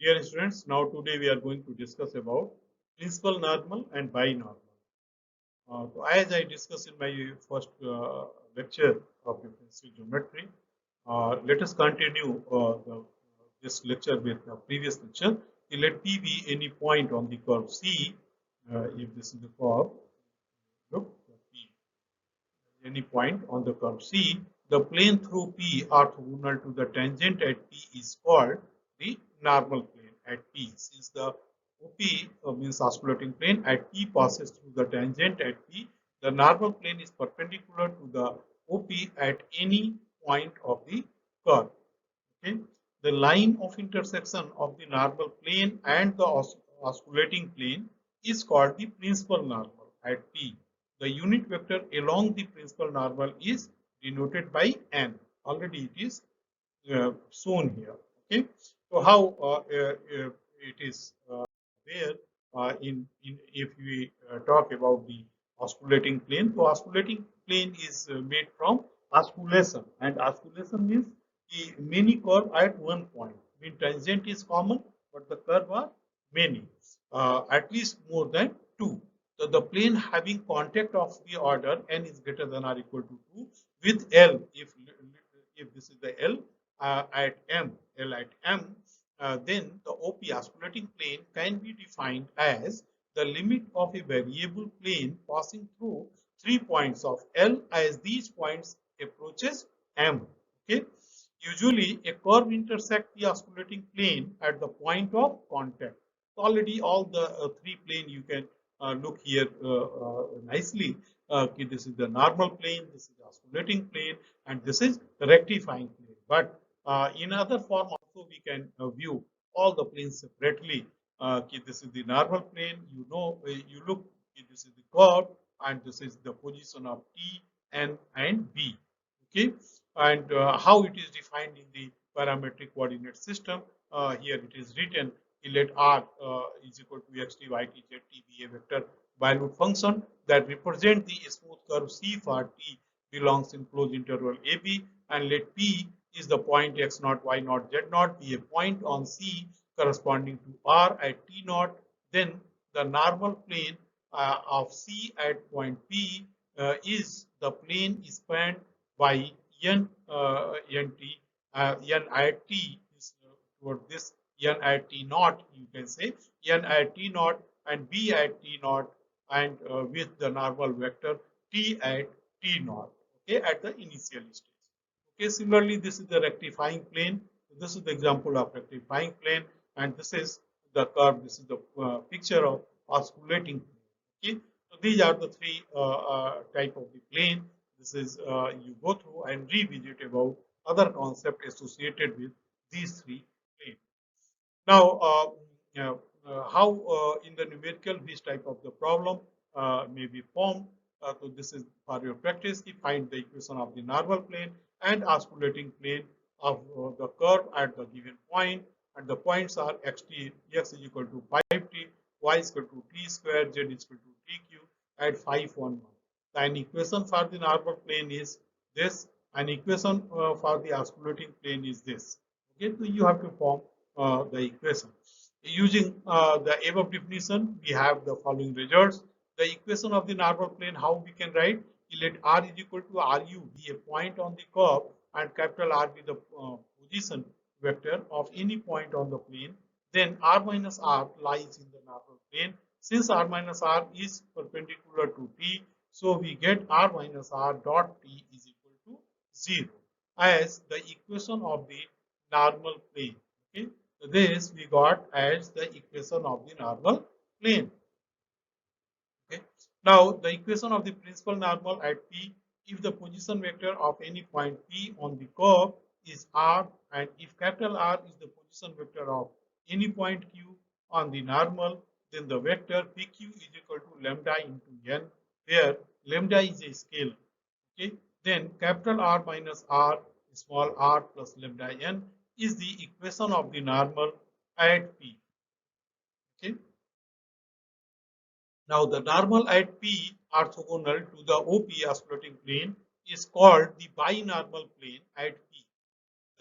Dear students, now today we are going to discuss about principal normal and binormal. So as I discussed in my first lecture of differential geometry, let us continue this lecture with the previous lecture. Let P be any point on the curve C. If this is the curve, look, P, any point on the curve C, the plane through P orthogonal to the tangent at P is called the normal plane at P. Since the OP means osculating plane at P passes through the tangent at P, the normal plane is perpendicular to the OP at any point of the curve. Okay. The line of intersection of the normal plane and the osculating plane is called the principal normal at P. The unit vector along the principal normal is denoted by n. Already it is shown here. Okay. So how it is there in if we talk about the osculating plane. So osculating plane is made from osculation, and osculation means the many curve at one point. Mean tangent is common, but the curve are many, at least more than two. So the plane having contact of the order n is greater than or equal to 2 with L, if this is the L at M, L at M, then the OP osculating plane can be defined as the limit of a variable plane passing through 3 points of L as these points approaches M. Okay. Usually, a curve intersects the osculating plane at the point of contact. So already, all the three plane you can look here nicely. Okay, this is the normal plane, this is the osculating plane, and this is the rectifying plane. But in other form also we can view all the planes separately. Okay, this is the normal plane. You know, you look. Okay, this is the curve, and this is the position of T, N, and B. Okay, and how it is defined in the parametric coordinate system. Here it is written, let R is equal to xt, yt, zt be a vector Biot function that represent the smooth curve C for T belongs in closed interval AB, and let P is the point x naught, y naught, z naught be a point on C corresponding to R at T naught. Then the normal plane of C at point P is the plane spanned by n nt, n at T is toward this n at T naught, you can say n at T naught and B at T naught, and with the normal vector T at T naught, okay, at the initial stage. Okay, similarly, this is the rectifying plane. This is the example of rectifying plane, and this is the curve. This is the picture of osculating plane. Okay, so these are the three type of the plane. This is you go through and revisit about other concept associated with these three planes. Now, how in the numerical this type of the problem may be formed. So this is for your practice. You find the equation of the normal plane and osculating plane of the curve at the given point, and the points are xt, x is equal to 5t, y is equal to t square, z is equal to tq at 5, 1, 1. An equation for the normal plane is this. An equation for the osculating plane is this. Okay, so you have to form the equation. Using the above definition, we have the following results. The equation of the normal plane, how we can write? Let R is equal to RU be a point on the curve and capital R be the position vector of any point on the plane. Then R minus R lies in the normal plane. Since R minus R is perpendicular to T, so we get R minus R dot T is equal to 0 as the equation of the normal plane. Okay, so this we got as the equation of the normal plane. Okay, now the equation of the principal normal at P, if the position vector of any point P on the curve is R, and if capital R is the position vector of any point Q on the normal, then the vector PQ is equal to lambda into n, where lambda is a scalar. Okay, then capital R minus R, small r plus lambda n is the equation of the normal at P. Okay. Now the normal at P orthogonal to the OP osculating plane is called the binormal plane at P.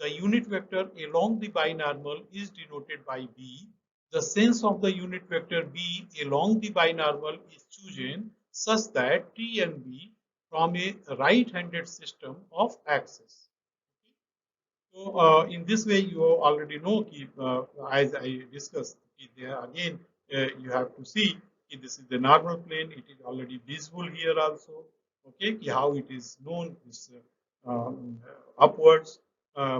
the unit vector along the binormal is denoted by B. The sense of the unit vector B along the binormal is chosen such that T and B from a right-handed system of axes. So, in this way, you already know, as I discussed, there again, you have to see this is the normal plane. It is already visible here also. Okay, how it is known is upwards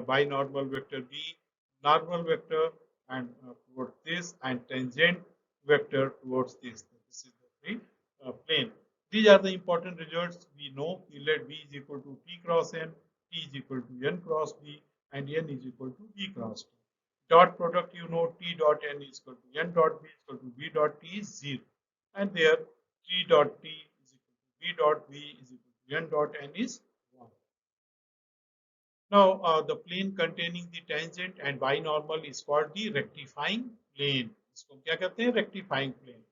by normal vector B, normal vector, and towards this, and tangent vector towards this. This is the plane. These are the important results we know. Let B is equal to T cross N, T is equal to N cross B, and N is equal to B cross T. Dot product, you know, T dot N is equal to N dot B is equal to B dot T is 0. And there T dot T is equal to B dot B is equal to N dot N is 1. Now, the plane containing the tangent and binormal is called the rectifying plane. इसको क्या कहते हैं? Rectifying plane.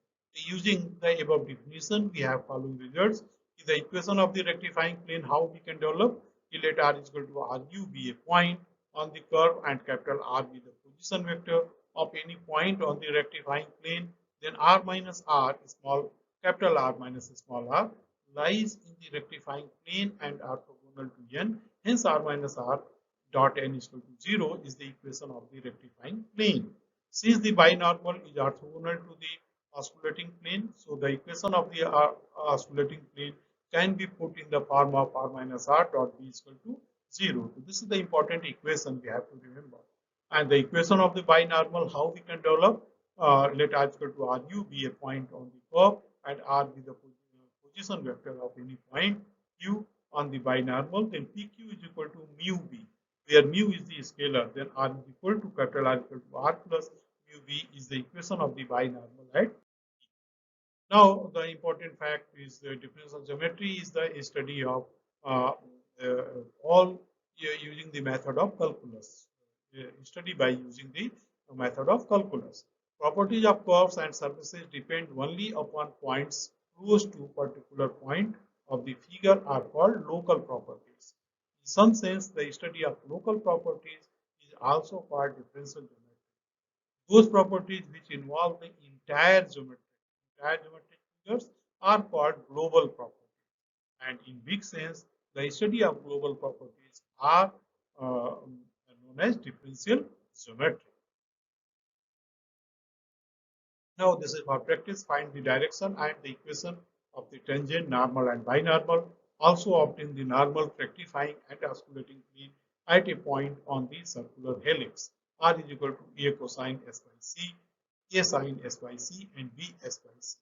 Using the above definition, we have following results. The equation of the rectifying plane, how we can develop? Let R is equal to RU be a point on the curve and capital R be the position vector of any point on the rectifying plane. Then R minus R, small capital R minus small r, lies in the rectifying plane and orthogonal to N. Hence, R minus R dot N is equal to 0 is the equation of the rectifying plane. Since the binormal is orthogonal to the osculating plane, so the equation of the osculating plane can be put in the form of R minus R dot B is equal to 0. So this is the important equation we have to remember. And the equation of the binormal, how we can develop? Let R is equal to RU be a point on the curve and R be the position vector of any point Q on the binormal. Then PQ is equal to mu B, where mu is the scalar. Then R is equal to capital R equal to R plus mu B is the equation of the binormal at. Now, the important fact is the differential geometry is the study of all using the method of calculus. Study by using the method of calculus. Properties of curves and surfaces depend only upon points close to particular point of the figure are called local properties. In some sense, the study of local properties is also called differential geometry. Those properties which involve the entire geometric figures are called global properties. And in big sense, the study of global properties are known as differential geometry. Now, this is for practice. Find the direction and the equation of the tangent, normal, and binormal. Also obtain the normal, rectifying, and osculating plane at a point on the circular helix. R is equal to A cosine S by C, A sine S by C, and B S by C.